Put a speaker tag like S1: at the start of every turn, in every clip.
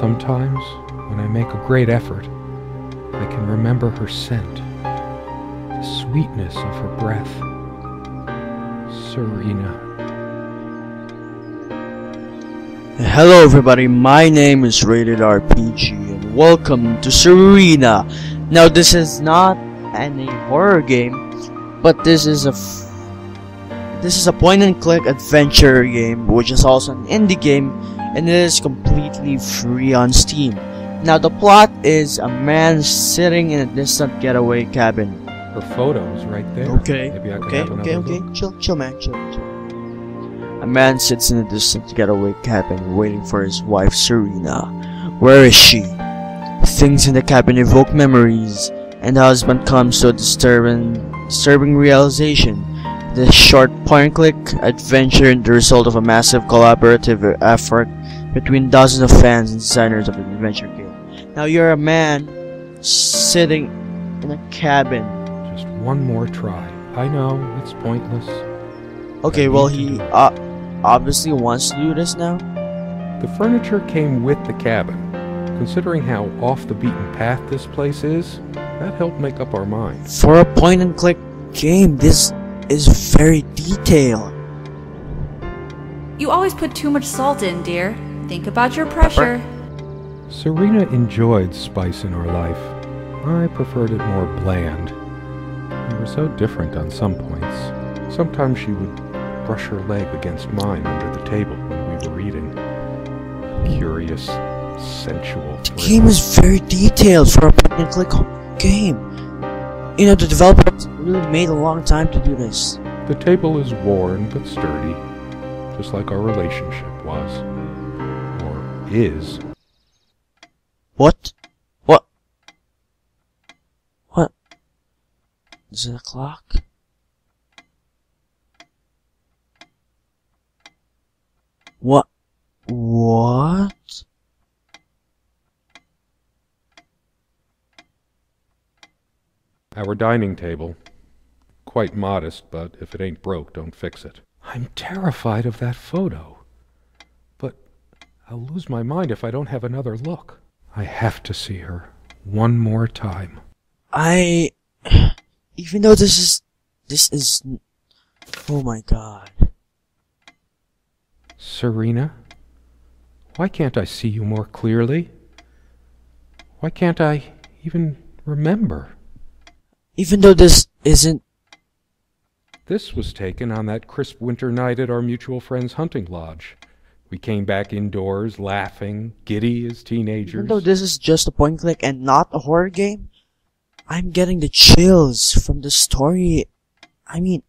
S1: Sometimes, when I make a great effort, I can remember her scent, the sweetness of her breath. Serena.
S2: Hello everybody, my name is Rated RPG and welcome to Serena. Now this is not any horror game, but this is a point and click adventure game, which is also an indie game, and it is completely free on Steam. Now the plot is a man sitting in a distant getaway cabin.
S1: Her photo's right there.
S2: Okay,
S1: Maybe I can have another look.
S2: chill man, chill. A man sits in a distant getaway cabin waiting for his wife Serena. Where is she? Things in the cabin evoke memories, and the husband comes to a disturbing realization. This short point-and-click adventure is the result of a massive collaborative effort between dozens of fans and designers of the adventure game. Now you're a man sitting in a cabin.
S1: Just one more try. I know, it's pointless.
S2: Okay, well he obviously wants to do this now.
S1: The furniture came with the cabin. Considering how off the beaten path this place is, that helped make up our minds.
S2: For a point-and-click game, this is very detailed.
S3: You always put too much salt in, dear. Think about your pressure.
S1: Serena enjoyed spice in our life. I preferred it more bland. We were so different on some points. Sometimes she would brush her leg against mine under the table when we were eating. A curious, sensual
S2: The
S1: thrill.
S2: game is very detailed for a point-and-click game. You know, the developers really made a long time to do this.
S1: The table is worn but sturdy, just like our relationship was. Or is.
S2: What? What? What? Is it a clock? What? What?
S1: Our dining table. Quite modest, but if it ain't broke, don't fix it. I'm terrified of that photo. But I'll lose my mind if I don't have another look. I have to see her one more time.
S2: Even though this is, oh my god.
S1: Serena? Why can't I see you more clearly? Why can't I even remember?
S2: Even though this isn't...
S1: This was taken on that crisp winter night at our mutual friend's hunting lodge. We came back indoors, laughing, giddy as teenagers.
S2: Even though this is just a point and click and not a horror game, I'm getting the chills from the story. I mean,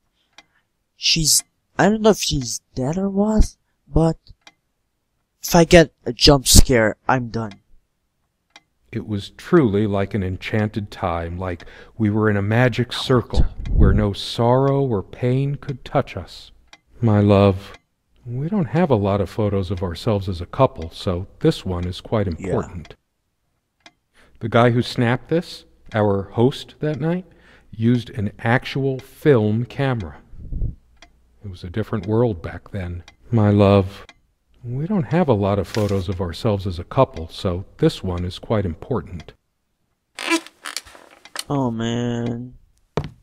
S2: I don't know if she's dead or what, but if I get a jump scare, I'm done.
S1: It was truly like an enchanted time, like we were in a magic circle where no sorrow or pain could touch us. My love, we don't have a lot of photos of ourselves as a couple, so this one is quite important. Yeah. The guy who snapped this, our host that night, used an actual film camera. It was a different world back then. My love, we don't have a lot of photos of ourselves as a couple, so this one is quite important.
S2: Oh man.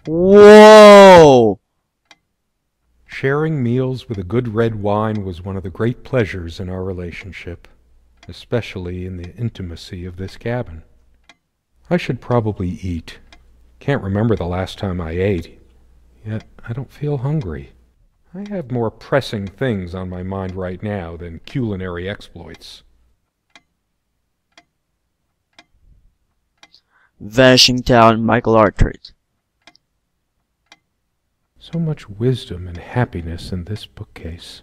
S2: Whoa!
S1: Sharing meals with a good red wine was one of the great pleasures in our relationship, especially in the intimacy of this cabin. I should probably eat. Can't remember the last time I ate, yet I don't feel hungry. I have more pressing things on my mind right now than culinary exploits.
S2: Vanishing Town, Michael Arthurt.
S1: So much wisdom and happiness in this bookcase.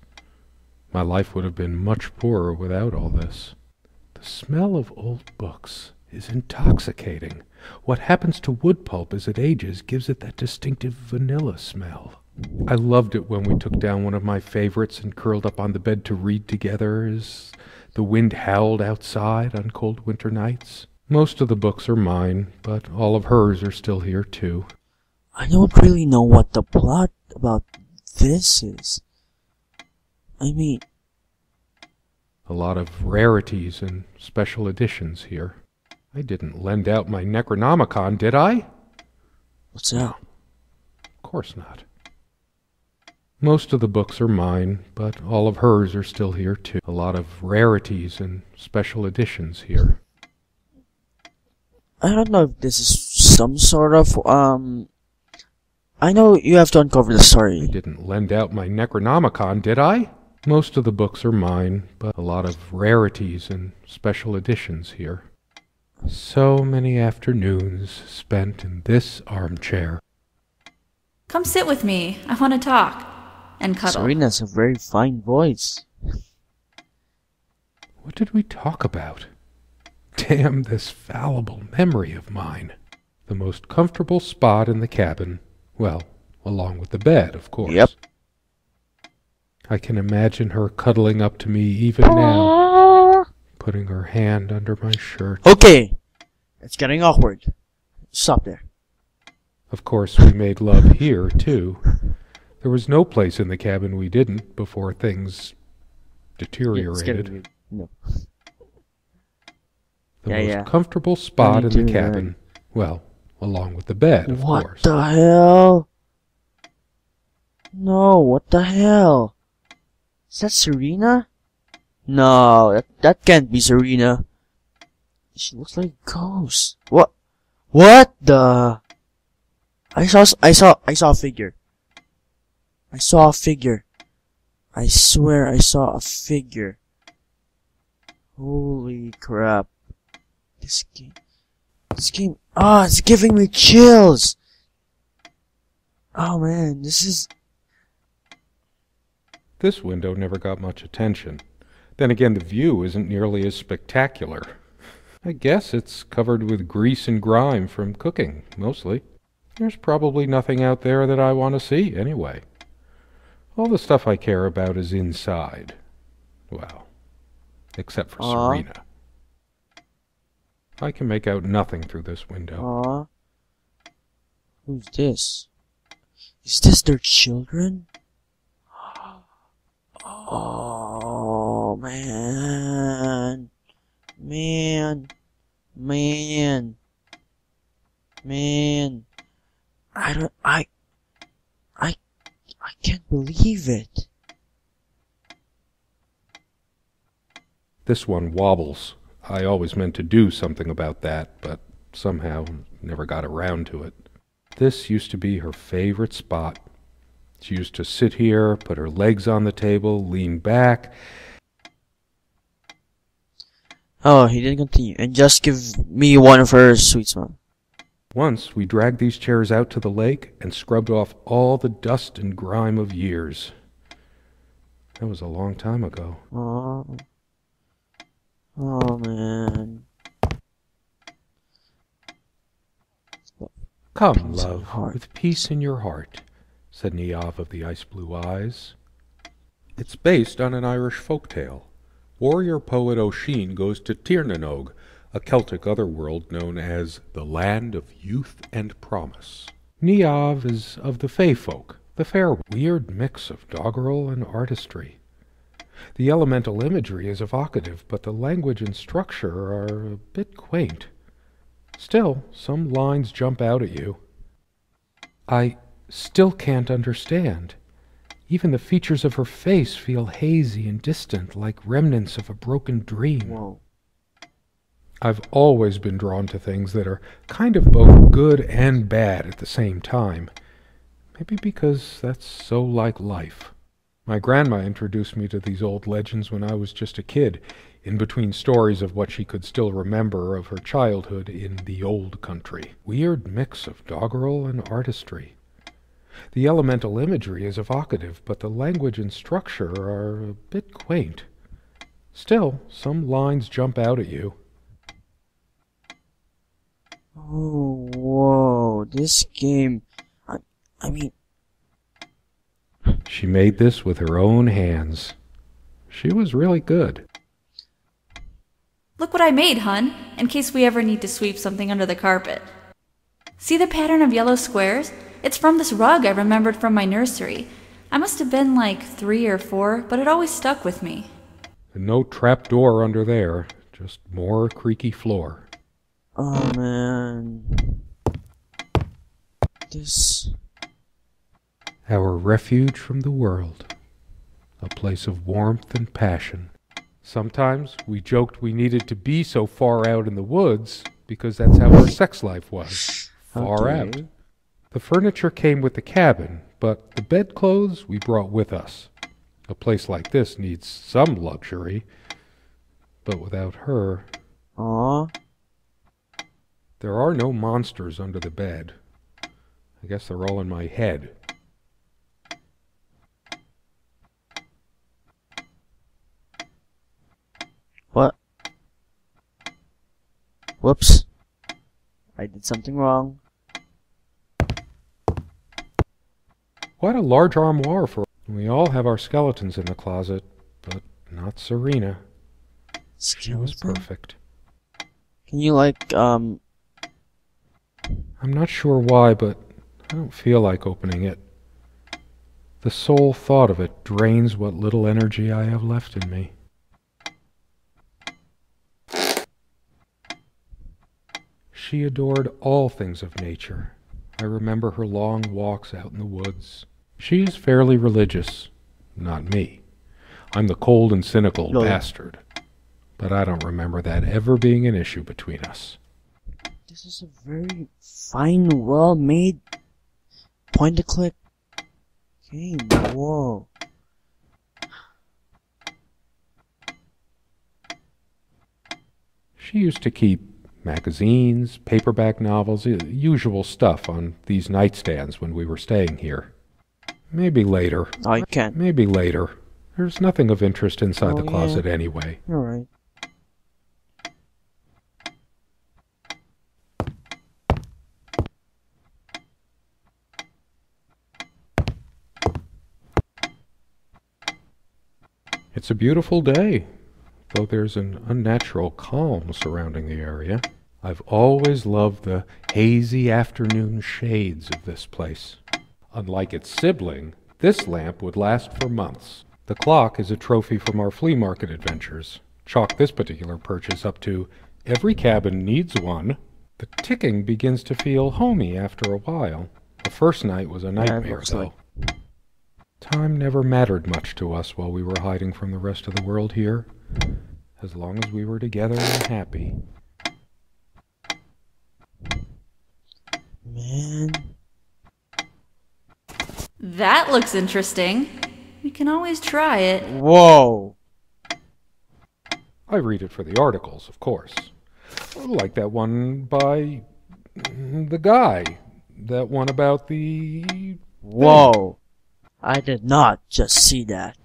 S1: My life would have been much poorer without all this. The smell of old books is intoxicating. What happens to wood pulp as it ages gives it that distinctive vanilla smell. I loved it when we took down one of my favorites and curled up on the bed to read together as the wind howled outside on cold winter nights. Most of the books are mine, but all of hers are still here too.
S2: I don't really know what the plot about this is. I mean,
S1: A lot of rarities and special editions here. I didn't lend out my Necronomicon, did I?
S2: What's that?
S1: Of course not. Most of the books are mine, but all of hers are still here too. A lot of rarities and special editions here.
S2: I don't know if this is some sort of, I know you have to uncover the
S1: I
S2: story.
S1: didn't lend out my Necronomicon, did I? Most of the books are mine, but a lot of rarities and special editions here. So many afternoons spent in this armchair.
S3: Come sit with me. I want to talk. And cuddle.
S2: Serena has a very fine voice.
S1: What did we talk about? Damn this fallible memory of mine. The most comfortable spot in the cabin. Well, along with the bed, of course.
S2: Yep.
S1: I can imagine her cuddling up to me even now, putting her hand under my shirt.
S2: Okay, it's getting awkward. Stop there.
S1: Of course, we made love here, too. There was no place in the cabin we didn't before things deteriorated.
S2: No.
S1: The most comfortable spot in the cabin. Well, along with the bed, of course.
S2: What the hell? No, what the hell? Is that Serena? No, that can't be Serena. She looks like a ghost. What? What the? I saw a figure. I saw a figure. I swear I saw a figure. Holy crap. This game, it's giving me chills. Oh man,
S1: This window never got much attention. Then again, the view isn't nearly as spectacular. I guess it's covered with grease and grime from cooking, mostly. There's probably nothing out there that I want to see, anyway. All the stuff I care about is inside. Well, except for Serena. I can make out nothing through this window.
S2: Who's this? Is this their children? Oh, man. Man. I can't believe it.
S1: This one wobbles. I always meant to do something about that, but somehow never got around to it. This used to be her favorite spot. She used to sit here, put her legs on the table, lean back.
S2: Oh, he didn't continue. And just give me one of her sweet smiles.
S1: Once we dragged these chairs out to the lake and scrubbed off all the dust and grime of years. That was a long time ago.
S2: Oh man.
S1: Come, love, with peace in your heart, said Niamh of the ice-blue eyes. It's based on an Irish folk tale. Warrior poet O'Sheen goes to Tirnanog, a Celtic otherworld known as the Land of Youth and Promise. Niamh is of the Fey folk, the fair weird mix of doggerel and artistry. The elemental imagery is evocative, but the language and structure are a bit quaint. Still, some lines jump out at you. I still can't understand. Even the features of her face feel hazy and distant, like remnants of a broken dream.
S2: Whoa.
S1: I've always been drawn to things that are kind of both good and bad at the same time. Maybe because that's so like life. My grandma introduced me to these old legends when I was just a kid, in between stories of what she could still remember of her childhood in the old country. Weird mix of doggerel and artistry. The elemental imagery is evocative, but the language and structure are a bit quaint. Still, some lines jump out at you.
S2: Oh, whoa, this game, I mean...
S1: She made this with her own hands. She was really good.
S3: Look what I made, hun, in case we ever need to sweep something under the carpet. See the pattern of yellow squares? It's from this rug I remembered from my nursery. I must have been like 3 or 4, but it always stuck with me.
S1: And no trap door under there, just more creaky floor.
S2: Oh man. This...
S1: Our refuge from the world. A place of warmth and passion. Sometimes we joked we needed to be so far out in the woods because that's how our sex life was. Far out. The furniture came with the cabin, but the bedclothes we brought with us. A place like this needs some luxury, but without her...
S2: Aww.
S1: There are no monsters under the bed. I guess they're all in my head.
S2: What? Whoops. I did something wrong.
S1: Quite a large armoire for... We all have our skeletons in the closet, but not Serena. She was perfect.
S2: Can you
S1: I'm not sure why, but I don't feel like opening it. The sole thought of it drains what little energy I have left in me. She adored all things of nature. I remember her long walks out in the woods. She is fairly religious. Not me. I'm the cold and cynical bastard. But I don't remember that ever being an issue between us.
S2: This is a very fine, well-made point-and-click game. Whoa.
S1: She used to keep magazines, paperback novels, usual stuff on these nightstands when we were staying here. Maybe later.
S2: I can't.
S1: Maybe later. There's nothing of interest inside the closet anyway.
S2: You're right.
S1: It's a beautiful day, though there's an unnatural calm surrounding the area. I've always loved the hazy afternoon shades of this place. Unlike its sibling, this lamp would last for months. The clock is a trophy from our flea market adventures. Chalk this particular purchase up to every cabin needs one. The ticking begins to feel homey after a while. The first night was a nightmare, though. Time never mattered much to us while we were hiding from the rest of the world here, as long as we were together and happy.
S2: Man.
S3: That looks interesting. We can always try it.
S2: Whoa.
S1: I read it for the articles, of course. Like that one by the guy. That one about the...
S2: Whoa. I did not just see that.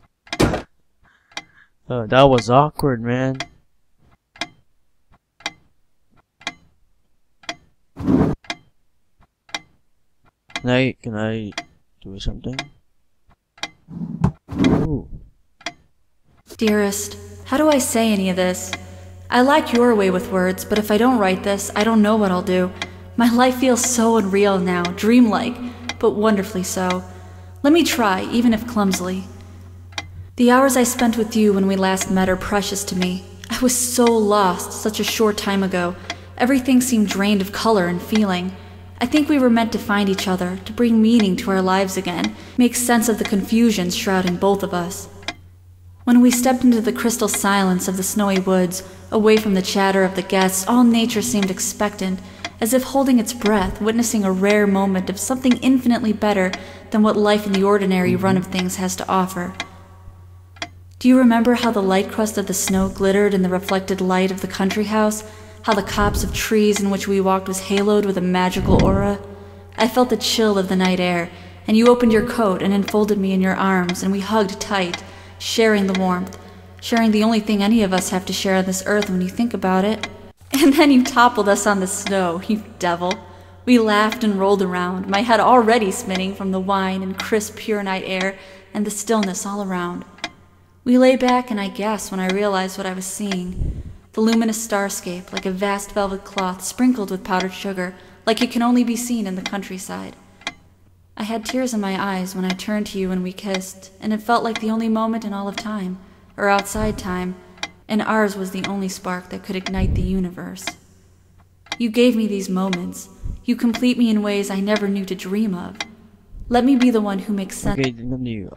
S2: Oh, that was awkward, man. Can I do something? Ooh.
S3: Dearest, how do I say any of this? I like your way with words, but if I don't write this, I don't know what I'll do. My life feels so unreal now, dreamlike, but wonderfully so. Let me try, even if clumsily. The hours I spent with you when we last met are precious to me. I was so lost such a short time ago. Everything seemed drained of color and feeling. I think we were meant to find each other, to bring meaning to our lives again, make sense of the confusion shrouding both of us. When we stepped into the crystal silence of the snowy woods, away from the chatter of the guests, all nature seemed expectant, as if holding its breath, witnessing a rare moment of something infinitely better than what life in the ordinary run of things has to offer. Do you remember how the light crust of the snow glittered in the reflected light of the country house? How the copse of trees in which we walked was haloed with a magical aura? I felt the chill of the night air, and you opened your coat and enfolded me in your arms, and we hugged tight, sharing the warmth, sharing the only thing any of us have to share on this earth when you think about it. And then you toppled us on the snow, you devil. We laughed and rolled around, my head already spinning from the wine and crisp, pure night air and the stillness all around. We lay back, and I gasped when I realized what I was seeing. The luminous starscape, like a vast velvet cloth sprinkled with powdered sugar, like it can only be seen in the countryside. I had tears in my eyes when I turned to you and we kissed, and it felt like the only moment in all of time. or outside time, and ours was the only spark that could ignite the universe. You gave me these moments. You complete me in ways I never knew to dream of. Let me be the one who makes sense.
S2: Okay,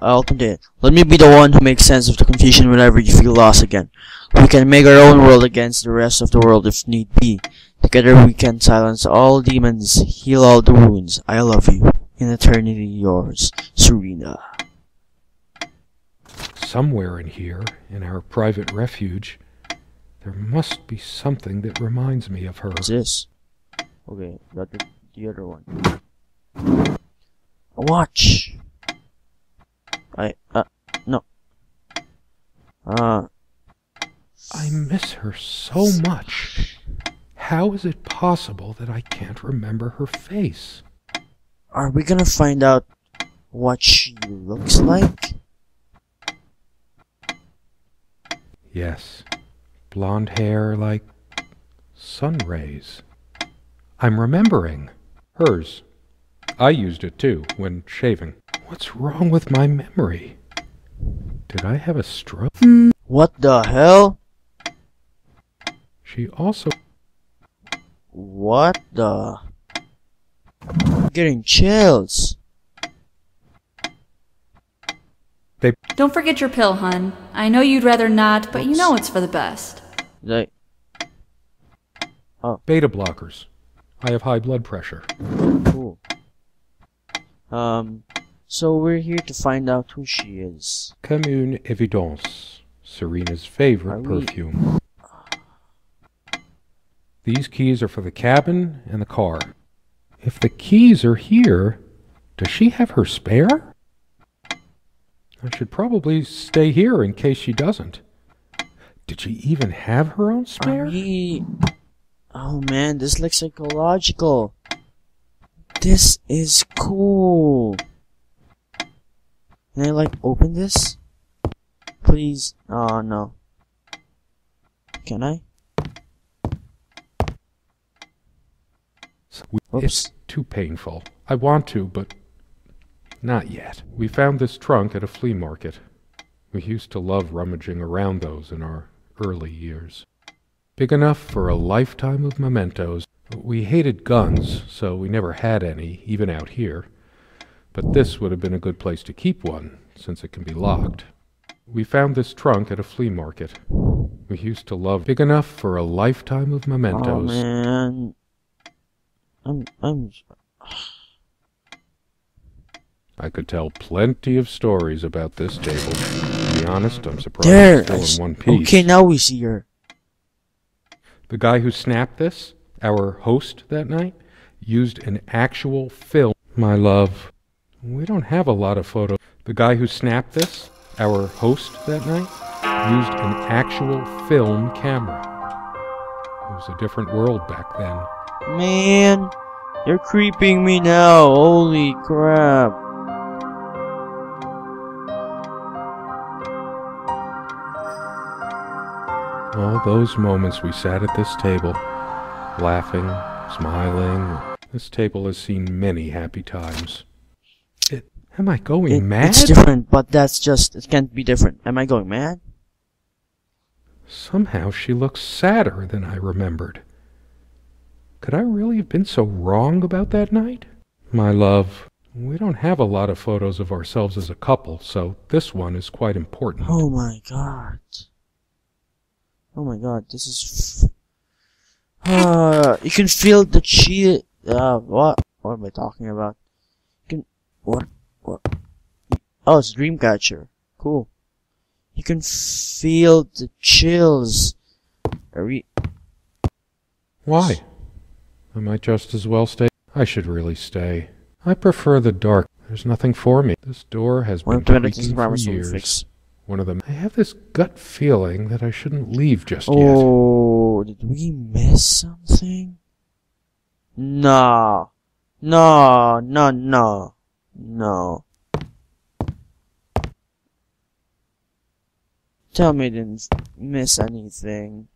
S2: I'll continue. Let me be the one who makes sense of the confusion whenever you feel lost again. We can make our own world against the rest of the world if need be. Together we can silence all demons, heal all the wounds. I love you. In eternity yours, Serena.
S1: Somewhere in here, in our private refuge, there must be something that reminds me of her.
S2: What's this? Okay, got the other one. A watch! No.
S1: I miss her so much. How is it possible that I can't remember her face?
S2: Are we gonna find out what she looks like?
S1: Yes. Blonde hair like sun rays. I'm remembering. Hers. I used it too, when shaving. What's wrong with my memory? Did I have a stroke?
S2: What the hell?
S1: She also...
S2: What the... I'm getting chills.
S3: Don't forget your pill, hun. I know you'd rather not, but you know it's for the best.
S2: Like...
S1: Beta blockers. I have high blood pressure.
S2: Cool. So we're here to find out who she is.
S1: Comme une évidence. Serena's favorite perfume. These keys are for the cabin and the car. If the keys are here, does she have her spare? I should probably stay here in case she doesn't. Did she even have her own spare?
S2: Oh man, this looks psychological. This is cool. Can I like open this? Please? Oh no. Can I?
S1: It's too painful. I want to, but not yet. We found this trunk at a flea market. We used to love rummaging around those in our early years. Big enough for a lifetime of mementos. We hated guns, so we never had any, even out here. But this would have been a good place to keep one, since it can be locked. We found this trunk at a flea market. We used to love big enough for a lifetime of mementos.
S2: Oh man.
S1: I could tell plenty of stories about this table. To be honest, I'm surprised it's still in one piece.
S2: Okay, now we see her.
S1: The guy who snapped this, our host that night, used an actual film. My love, we don't have a lot of photos. The guy who snapped this, our host that night, used an actual film camera. It was a different world back then.
S2: Man, you're creeping me now. Holy crap.
S1: All those moments we sat at this table, laughing, smiling. This table has seen many happy times. Am I going mad?
S2: It's different, but that's just... It can't be different. Am I going mad?
S1: Somehow she looks sadder than I remembered. Could I really have been so wrong about that night? My love, we don't have a lot of photos of ourselves as a couple, so this one is quite important.
S2: Oh my god. Oh my god, this is... you can feel the chill... what? What am I talking about? You can... What? Oh, it's Dreamcatcher. Cool. You can feel the chills.
S1: Why? I might just as well stay. I should really stay. I prefer the dark. There's nothing for me. This door has been creaking for years. One of them. I have this gut feeling that I shouldn't leave just yet.
S2: Oh, did we miss something? No. No, no, no. No. Tell me I didn't miss anything.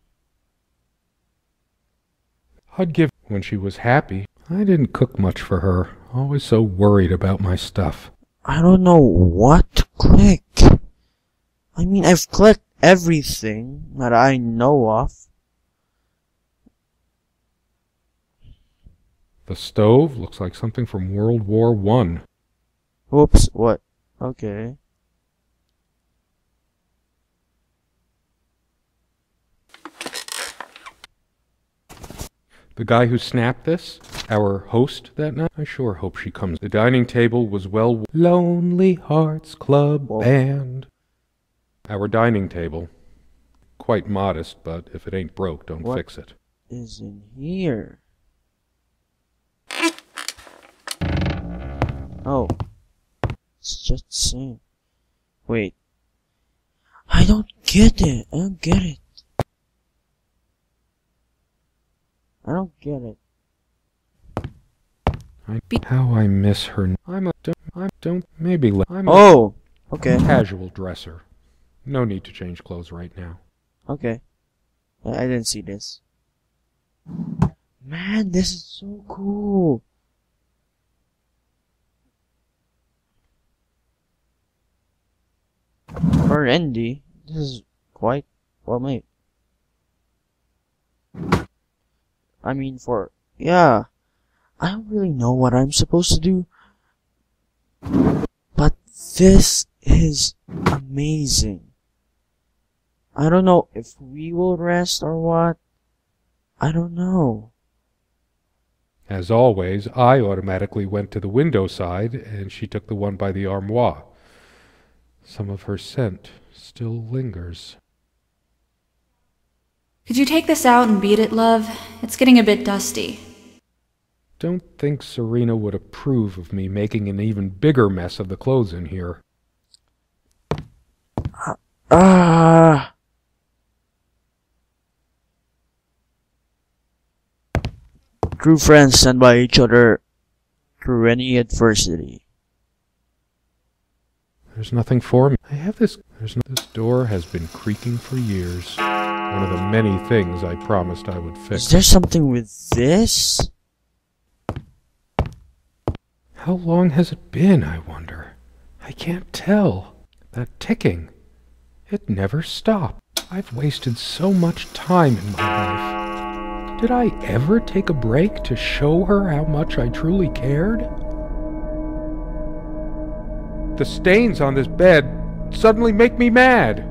S1: I'd give when she was happy. I didn't cook much for her. Always so worried about my stuff.
S2: I don't know what to click. I mean, I've clicked everything that I know of.
S1: The stove looks like something from World War I.
S2: Whoops, what? Okay.
S1: The guy who snapped this, our host that night, I sure hope she comes. The dining table was well... Lonely Hearts Club Band. Our dining table. Quite modest, but if it ain't broke, don't fix it.
S2: Is in here? Oh. It's just the same. Wait. I don't get it. I don't get it. I don't get it.
S1: How I miss her.
S2: Oh! Okay.
S1: Casual dresser. No need to change clothes right now.
S2: Okay. I didn't see this. Man, this is so cool. For indie, this is quite well made. I mean, yeah. I don't really know what I'm supposed to do. But this is amazing. I don't know if we will rest or what. I don't know.
S1: As always, I automatically went to the window side, and she took the one by the armoire. Some of her scent still lingers.
S3: Could you take this out and beat it, love? It's getting a bit dusty.
S1: Don't think Serena would approve of me making an even bigger mess of the clothes in here.
S2: True friends stand by each other through any adversity.
S1: There's nothing for me. This door has been creaking for years. One of the many things I promised I would fix.
S2: Is there something with this?
S1: How long has it been, I wonder? I can't tell. That ticking. It never stopped. I've wasted so much time in my life. Did I ever take a break to show her how much I truly cared? The stains on this bed suddenly make me mad.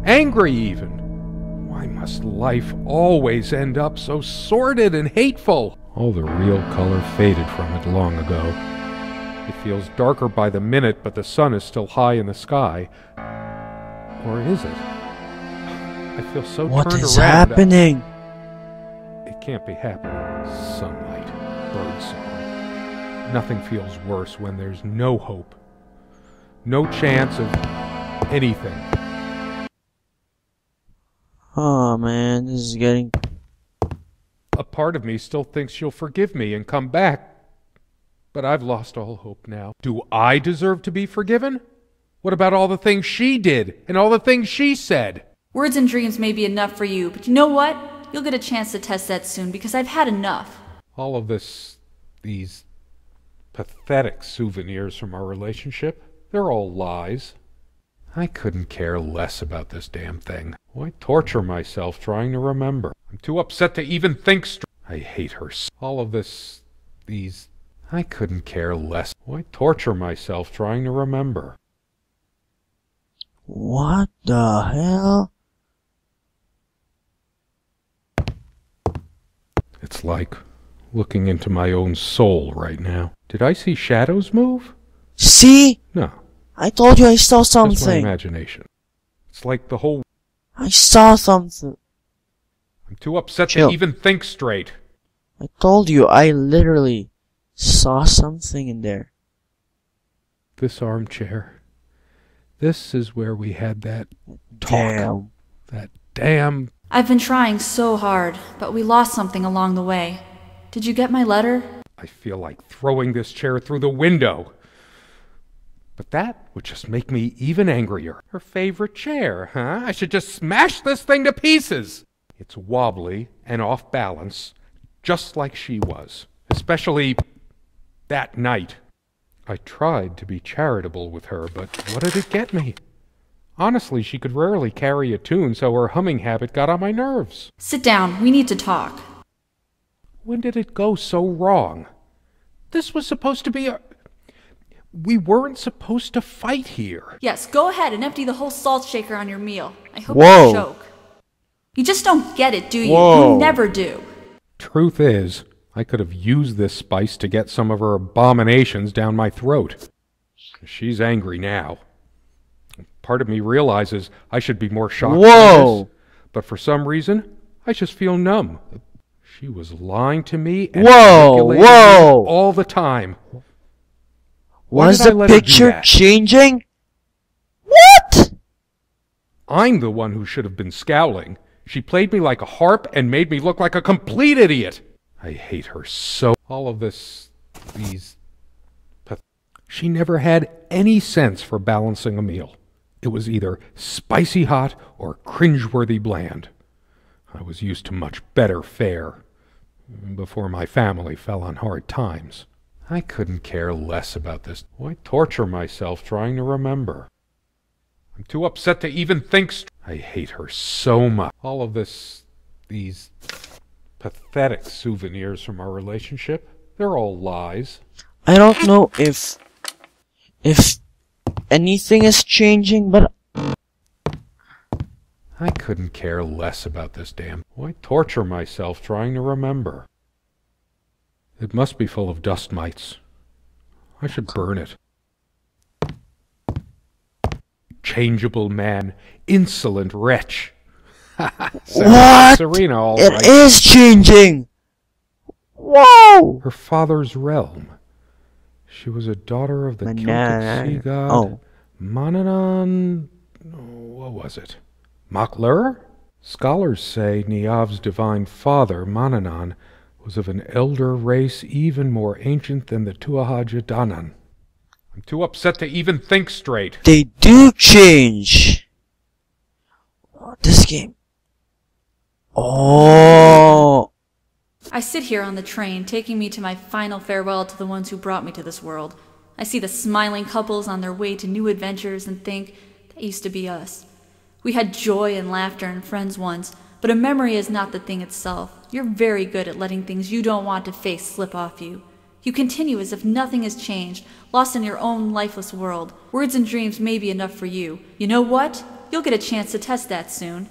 S1: Angry even. Why must life always end up so sordid and hateful? All the real color faded from it long ago. It feels darker by the minute, but the sun is still high in the sky. Or is it? I feel so turned around.
S2: What is happening?
S1: It can't be happening. Sunlight, birdsong. Nothing feels worse when there's no hope. No chance of anything.
S2: Oh man, this is getting...
S1: A part of me still thinks she'll forgive me and come back. But I've lost all hope now. Do I deserve to be forgiven? What about all the things she did and all the things she said?
S3: Words and dreams may be enough for you, but you know what? You'll get a chance to test that soon because I've had enough.
S1: All of these pathetic souvenirs from our relationship, they're all lies. I couldn't care less about this damn thing. Why torture myself trying to remember? I'm too upset to even think straight. I hate her. All of I couldn't care less. Why torture myself trying to remember?
S2: What the hell?
S1: It's like looking into my own soul right now. Did I see shadows move?
S2: See?
S1: No.
S2: I told you I saw
S1: Just my
S2: something.
S1: imagination. It's like the whole...
S2: I saw something.
S1: I'm too upset
S2: Chill.
S1: to even think straight.
S2: I told you I literally saw something in there.
S1: This armchair. This is where we had that talk.
S2: Damn.
S1: That damn...
S3: I've been trying so hard, but we lost something along the way. Did you get my letter?
S1: I feel like throwing this chair through the window. But that would just make me even angrier. Her favorite chair, huh? I should just smash this thing to pieces. It's wobbly and off balance, just like she was. Especially that night. I tried to be charitable with her, but what did it get me? Honestly, she could rarely carry a tune, so her humming habit got on my nerves.
S3: Sit down, we need to talk.
S1: When did it go so wrong? This was supposed to be a... We weren't supposed to fight here.
S3: Yes, go ahead and empty the whole salt shaker on your meal. I hope
S2: Whoa.
S3: you choke. You just don't get it, do you?
S2: Whoa.
S3: You never do.
S1: Truth is, I could have used this spice to get some of her abominations down my throat. She's angry now. Part of me realizes I should be more shocked by
S2: Whoa.
S1: this, but for some reason, I just feel numb. She was lying to me and
S2: Whoa,
S1: manipulating
S2: whoa.
S1: me all the time. Why
S2: Was
S1: did I
S2: the
S1: let her do
S2: picture
S1: that?
S2: changing? What?
S1: I'm the one who should have been scowling. She played me like a harp and made me look like a complete idiot. I hate her so. All of this, she never had any sense for balancing a meal. It was either spicy hot or cringeworthy bland. I was used to much better fare before my family fell on hard times. I couldn't care less about this. Why torture myself trying to remember? I'm too upset to even think I hate her so much. All of this, these pathetic souvenirs from our relationship, they're all lies.
S2: I don't know if anything is changing, but
S1: I couldn't care less about this damn... Why torture myself trying to remember? It must be full of dust mites. I should burn it. Changeable man, insolent wretch.
S2: What?
S1: Serena, all
S2: it
S1: right.
S2: is changing. Whoa!
S1: Her father's realm. She was a daughter of the Celtic sea god Mananan... What was it? Makler? Scholars say Niav's divine father, Mananan, was of an elder race even more ancient than the Tuatha Danann. I'm too upset to even think straight.
S2: They do change. Oh, this game. Oh.
S3: I sit here on the train, taking me to my final farewell to the ones who brought me to this world. I see the smiling couples on their way to new adventures and think, that used to be us. We had joy and laughter and friends once, but a memory is not the thing itself. You're very good at letting things you don't want to face slip off you. You continue as if nothing has changed, lost in your own lifeless world. Words and dreams may be enough for you. You know what? You'll get a chance to test that soon.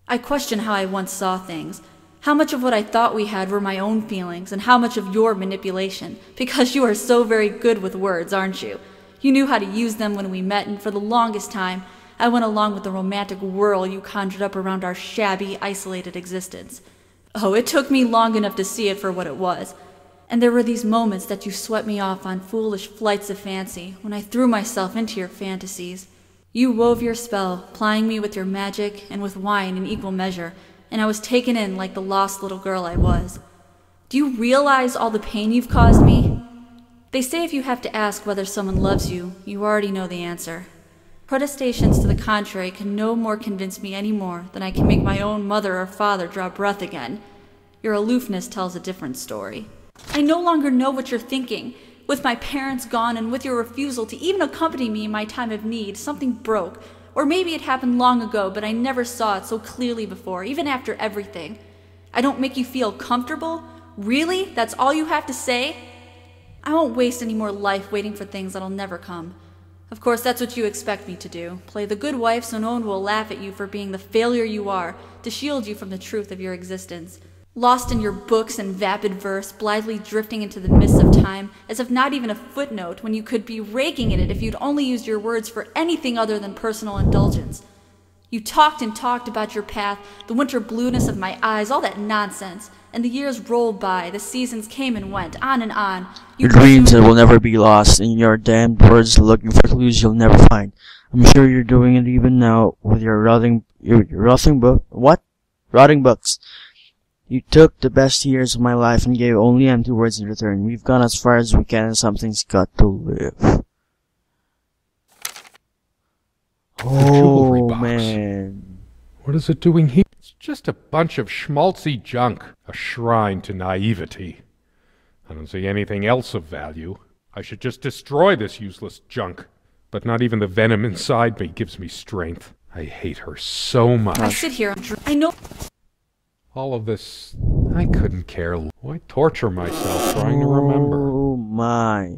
S3: I question how I once saw things. How much of what I thought we had were my own feelings, and how much of your manipulation, because you are so very good with words, aren't you? You knew how to use them when we met, and for the longest time, I went along with the romantic whirl you conjured up around our shabby, isolated existence. Oh, it took me long enough to see it for what it was. And there were these moments that you swept me off on foolish flights of fancy, when I threw myself into your fantasies. You wove your spell, plying me with your magic and with wine in equal measure, and I was taken in like the lost little girl I was. Do you realize all the pain you've caused me? They say if you have to ask whether someone loves you, you already know the answer. Protestations to the contrary can no more convince me any more than I can make my own mother or father draw breath again. Your aloofness tells a different story. I no longer know what you're thinking. With my parents gone and with your refusal to even accompany me in my time of need, something broke. Or maybe it happened long ago, but I never saw it so clearly before, even after everything. I don't make you feel comfortable? Really? That's all you have to say? I won't waste any more life waiting for things that'll never come. Of course, that's what you expect me to do. Play the good wife so no one will laugh at you for being the failure you are, to shield you from the truth of your existence. Lost in your books and vapid verse, blithely drifting into the mists of time, as if not even a footnote, when you could be raking in it if you'd only used your words for anything other than personal indulgence. You talked and talked about your path, the winter blueness of my eyes, all that nonsense. And the years rolled by, the seasons came and went, on and on.
S2: Your dreams that will never be lost, and your damned words looking for clues you'll never find. I'm sure you're doing it even now with your rotting books. You took the best years of my life and gave only empty words in return. We've gone as far as we can, and something's got to live.
S1: Jewelry box.
S2: Man.
S1: What is it doing here? It's just a bunch of schmaltzy junk. A shrine to naivety. I don't see anything else of value. I should just destroy this useless junk. but not even the venom inside me gives me strength. I hate her so much.
S3: I sit here. I know.
S1: All of this, I couldn't care. Why torture myself trying to remember?
S2: Oh my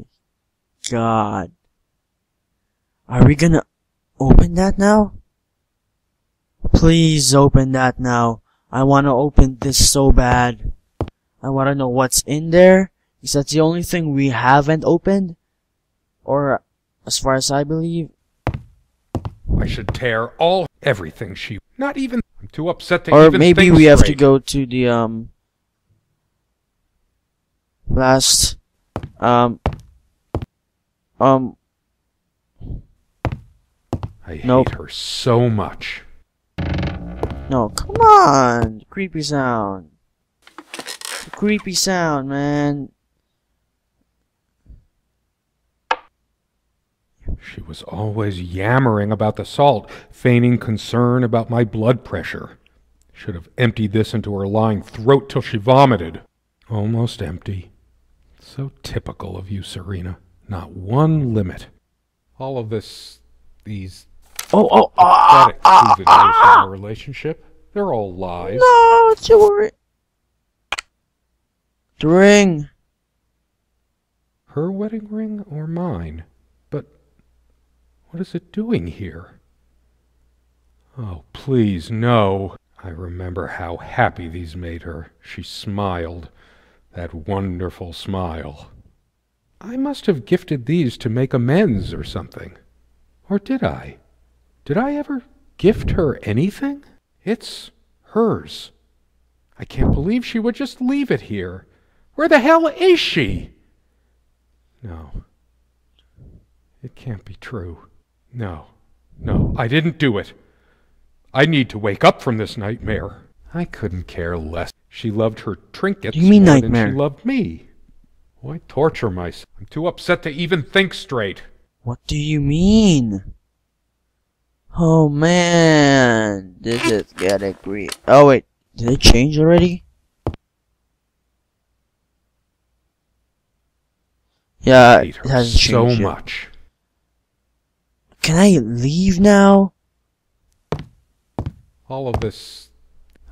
S2: god. Are we gonna open that now? Please open that now. I wanna open this so bad. I wanna know what's in there. Is that the only thing we haven't opened? Or, as far as I believe...
S1: I should tear everything she... Not even... I'm too upset to
S2: or
S1: even
S2: maybe
S1: think
S2: we have to
S1: straight.
S2: go to the, last...
S1: I
S2: Nope.
S1: hate her so much.
S2: No, come on! Creepy sound. Creepy sound, man.
S1: She was always yammering about the salt, feigning concern about my blood pressure. Should have emptied this into her lying throat till she vomited. Almost empty. So typical of you, Serena. Not one limit. All of these pathetic souvenirs from our relationship, they're all lies.
S2: No, it's your... The ring.
S1: Her wedding ring or mine? But what is it doing here? Oh, please, no. I remember how happy these made her. She smiled. That wonderful smile. I must have gifted these to make amends or something. Or did I? Did I ever gift her anything? It's hers. I can't believe she would just leave it here. Where the hell is she? No. It can't be true. No, I didn't do it. I need to wake up from this nightmare. I couldn't care less. She loved her trinkets
S2: You mean
S1: more
S2: nightmare?
S1: than she loved me. Why torture myself? I'm too upset to even think straight.
S2: What do you mean? Oh man, this is getting great. Oh wait, did it change already? Yeah,
S1: I hate
S2: it
S1: her
S2: hasn't
S1: so
S2: changed yet.
S1: much.
S2: Can I leave now?
S1: All of this,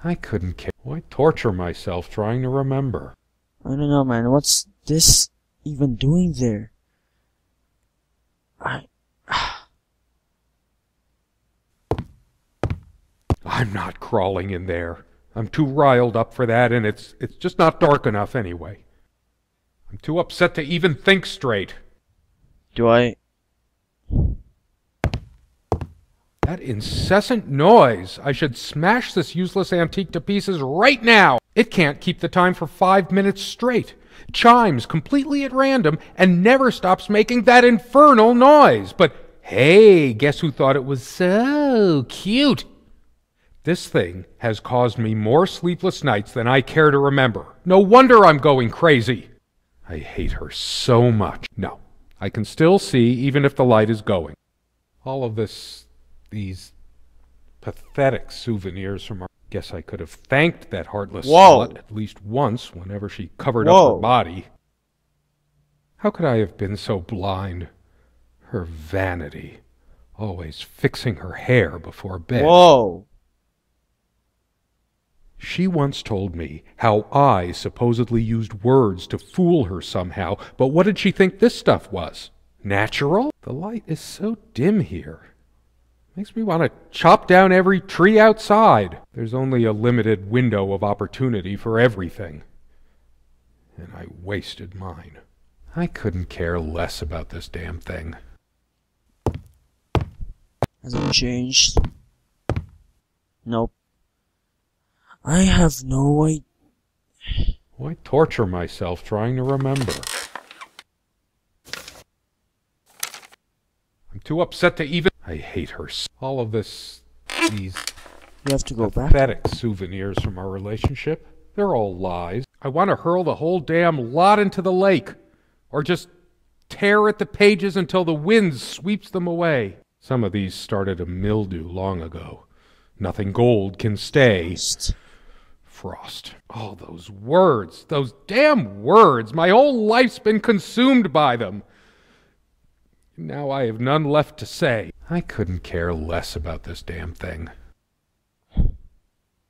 S1: I couldn't care. Why torture myself trying to remember?
S2: I don't know, man. What's this even doing there?
S1: I'm not crawling in there. I'm too riled up for that, and it's just not dark enough anyway. I'm too upset to even think straight.
S2: Do I?
S1: That incessant noise! I should smash this useless antique to pieces right now! It can't keep the time for 5 minutes straight. Chimes completely at random and never stops making that infernal noise. But hey, guess who thought it was so cute? This thing has caused me more sleepless nights than I care to remember. No wonder I'm going crazy. I hate her so much. No, I can still see even if the light is going. All of these pathetic souvenirs from her. Guess I could have thanked that heartless slut at least once whenever she covered up her body. How could I have been so blind? Her vanity. Always fixing her hair before bed.
S2: Whoa.
S1: She once told me how I supposedly used words to fool her somehow, but what did she think this stuff was? Natural? The light is so dim here. Makes me want to chop down every tree outside. There's only a limited window of opportunity for everything. And I wasted mine. I couldn't care less about this damn thing.
S2: Hasn't changed. Nope. I have no idea.
S1: Why torture myself trying to remember? I'm too upset to even... I hate her. All of these
S2: You have to go back.
S1: pathetic souvenirs from our relationship, they're all lies. I want to hurl the whole damn lot into the lake. Or just tear at the pages until the wind sweeps them away. Some of these started to mildew long ago. Nothing gold can stay. Frost. All those words, those damn words. My whole life's been consumed by them. Now I have none left to say. I couldn't care less about this damn thing.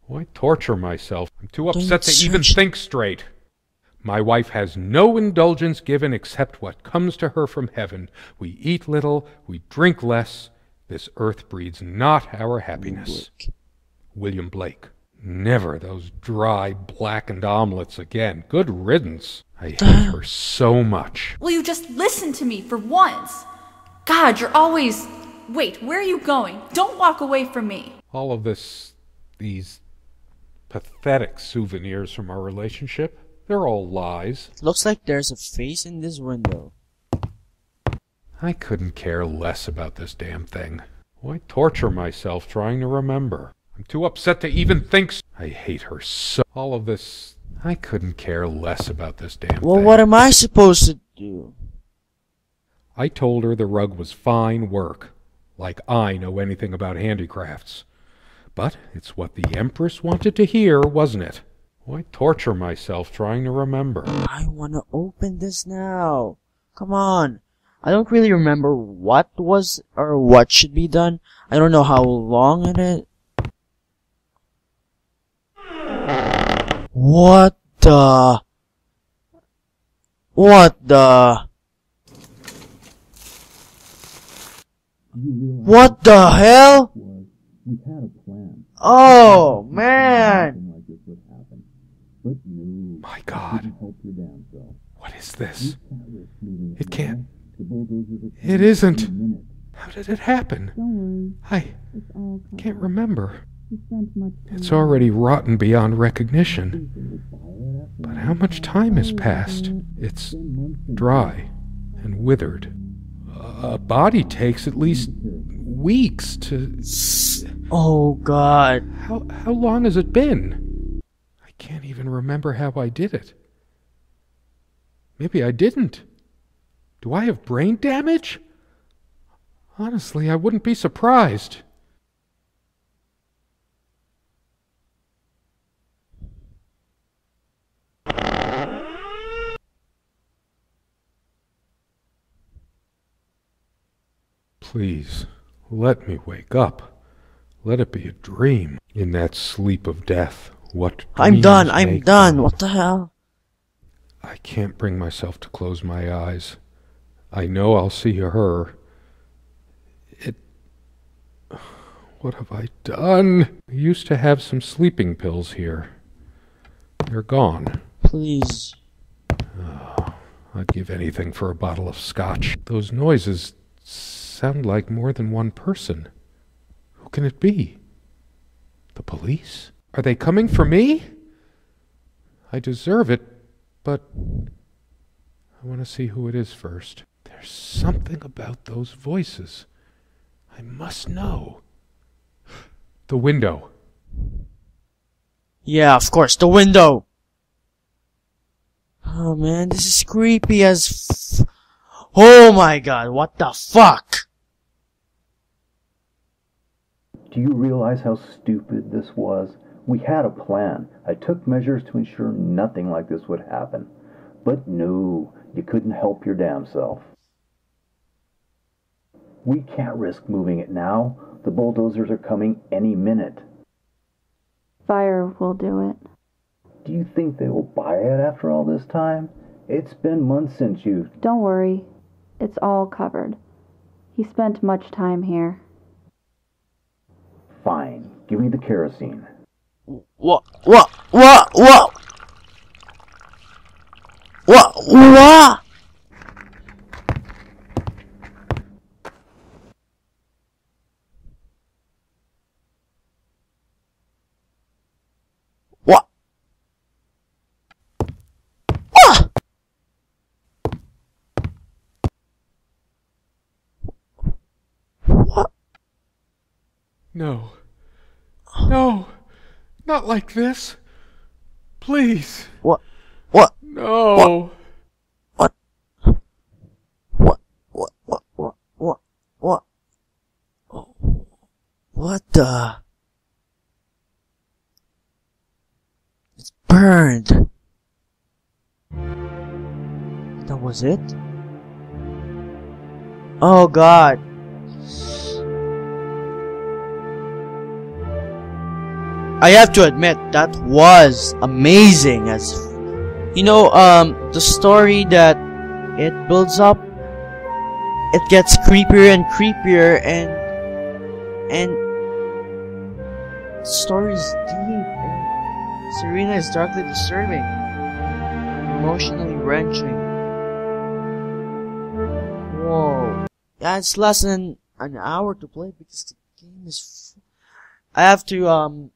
S1: Why torture myself? I'm too upset to even think straight. My wife has no indulgence given except what comes to her from heaven. We eat little, we drink less. This earth breeds not our happiness. William Blake. Never those dry, blackened omelets again. Good riddance. I hate her so much.
S3: Will you just listen to me for once? God, you're always... Wait, where are you going? Don't walk away from me.
S1: All of these pathetic souvenirs from our relationship, they're all lies.
S2: Looks like there's a face in this window.
S1: I couldn't care less about this damn thing. Why torture myself trying to remember? I'm too upset to even think. I hate her so. All of this. I couldn't care less about this damn thing.
S2: Well, what am I supposed to do?
S1: I told her the rug was fine work. Like I know anything about handicrafts. But it's what the Empress wanted to hear, wasn't it? Why torture myself trying to remember?
S2: I want to open this now. Come on. I don't really remember what was or what should be done. I don't know how long it is. What the? What the? What the hell?
S4: We had a plan.
S2: Oh, man.
S4: Like this would happen. But no.
S1: My God.
S4: Help your damn self.
S1: What is this?
S4: Moving
S1: It can't.
S4: The bulldozers are
S1: It isn't.
S4: in a minute.
S1: How did it happen?
S5: Don't worry,
S1: I
S5: it's all covered.
S1: can't remember.
S5: We spent much time.
S1: It's already rotten beyond recognition. But how much time has passed? It's dry and withered. A body takes at least weeks to...
S2: Oh, God.
S1: How long has it been? I can't even remember how I did it. Maybe I didn't. Do I have brain damage? Honestly, I wouldn't be surprised. Please, let me wake up. Let it be a dream. In that sleep of death, what
S2: I'm done.
S1: dreams
S2: I'm
S1: make
S2: done.
S1: them.
S2: What the hell?
S1: I can't bring myself to close my eyes. I know I'll see her. What have I done? I used to have some sleeping pills here. They're gone.
S2: Please.
S1: I'd give anything for a bottle of scotch. Those noises sound like more than one person. Who can it be? The police? Are they coming for me? I deserve it, but I want to see who it is first. There's something about those voices. I must know. The window.
S2: Yeah, of course, the window. Oh man, this is creepy as Oh my God, what the fuck?
S4: Do you realize how stupid this was? We had a plan. I took measures to ensure nothing like this would happen. But no, you couldn't help your damn self. We can't risk moving it now. The bulldozers are coming any minute.
S5: Fire will do it.
S4: Do you think they will buy it after all this time? It's been months since you...
S5: Don't worry, it's all covered. He spent much time here.
S4: Fine, give me the kerosene.
S2: What? What? What?
S1: No. No. Not like this. Please.
S2: What?
S1: No.
S2: What? What the? It's burned. That was it? Oh god. I have to admit, that was amazing. As you know, the story that it builds up, it gets creepier and creepier, and the story is deep, and Serena is darkly disturbing, emotionally wrenching. Whoa. Yeah, it's less than an hour to play because the game is I have to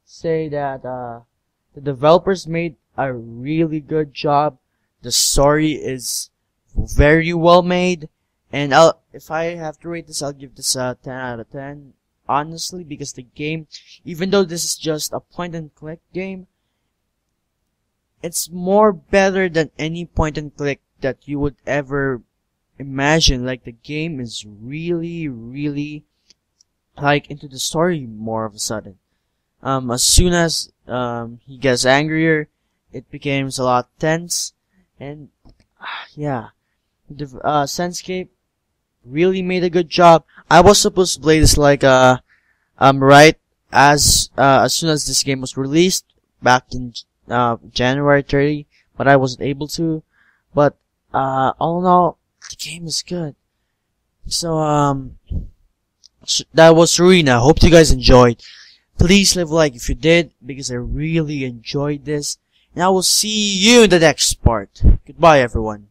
S2: say that the developers made a really good job. The story is very well made, and if I have to rate this, I'll give this a 10 out of 10. Honestly, because the game, even though this is just a point and click game, it's more better than any point and click that you would ever imagine. Like, the game is really, really like into the story more of a sudden. As soon as he gets angrier, it becomes a lot tense, and yeah, the Senscape really made a good job. I was supposed to play this like right as soon as this game was released back in January 30, but I wasn't able to. But all in all, the game is good. So that was Serena. Hope you guys enjoyed. Please leave a like if you did, because I really enjoyed this. And I will see you in the next part. Goodbye, everyone.